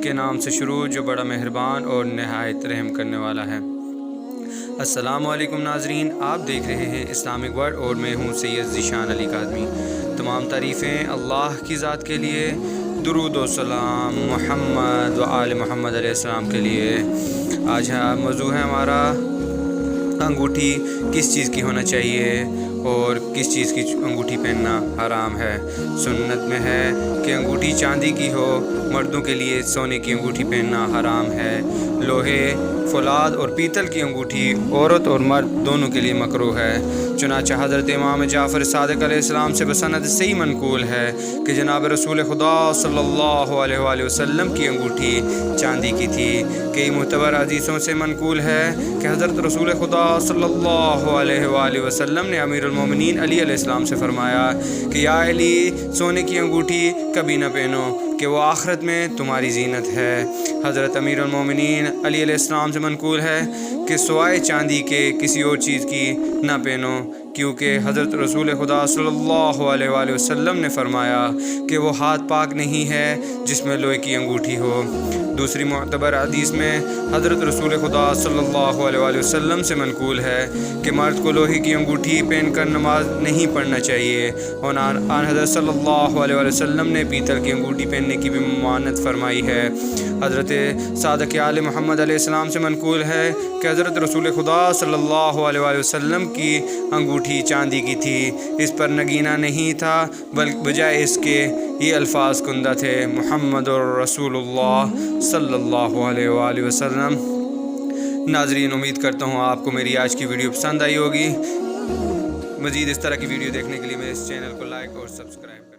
کے نام سے شروع جو بڑا مہربان اور نہایت رحم کرنے والا ہے۔ السلام علیکم ناظرین، آپ دیکھ رہے ہیں اسلامک ورلڈ اور میں ہوں سید ذیشان علی کاظمی۔ تمام تعریفیں اللہ کی ذات کے لیے، درود و سلام محمد و آل محمد علیہ السلام کے لیے۔ آج موضوع ہے ہمارا انگوٹھی کس چیز کی ہونا چاہیے اور کس چیز کی انگوٹھی پہننا حرام ہے۔ سنت میں ہے کہ انگوٹھی چاندی کی ہو، مردوں کے لیے سونے کی انگوٹھی پہننا حرام ہے۔ لوہے، فولاد اور پیتل کی انگوٹھی عورت اور مرد دونوں کے لیے مکروہ ہے۔ چنانچہ حضرت امام جعفر صادق علیہ السلام سے بسند صحیح منقول ہے کہ جناب رسول خدا صلی اللہ علیہ وآلہ وسلم کی انگوٹھی چاندی کی تھی۔ کئی معتبر حدیثوں سے منقول ہے کہ حضرت رسول خدا صلی اللہ علیہ وآلہ وسلم نے امیر المومنین علی علیہ السلام سے فرمایا کہ یا علی، سونے کی انگوٹھی کبھی نہ پہنو کہ وہ آخرت میں تمہاری زینت ہے۔ حضرت امیر المومنین علی علیہ السلام سے منقول ہے کہ سوائے چاندی کے کسی اور چیز کی نہ پہنو، کیونکہ حضرت رسول خدا صلی اللہ علیہ وآلہ وسلم نے فرمایا کہ وہ ہاتھ پاک نہیں ہے جس میں لوہے کی انگوٹھی ہو۔ دوسری معتبر حدیث میں حضرت رسول خدا صلی اللہ علیہ وآلہ وسلم سے منقول ہے کہ مرد کو لوہے کی انگوٹھی پہن کر نماز نہیں پڑھنا چاہیے، اور آن حضرت صلی اللہ علیہ وآلہ وسلم نے پیتل کی انگوٹھی پہننے کی بھی ممانعت فرمائی ہے۔ حضرت صادق آل محمد علیہ السلام سے منقول ہے کہ حضرت رسول خدا صلی اللہ علیہ وآلہ وسلم کی انگوٹھی چاندی کی تھی، اس پر نگینہ نہیں تھا، بلکہ بجائے اس کے یہ الفاظ کندہ تھے: محمد رسول اللہ صلی اللہ علیہ وآلہ وسلم۔ ناظرین، امید کرتا ہوں آپ کو میری آج کی ویڈیو پسند آئی ہوگی۔ مزید اس طرح کی ویڈیو دیکھنے کے لیے میرے اس چینل کو لائک اور سبسکرائب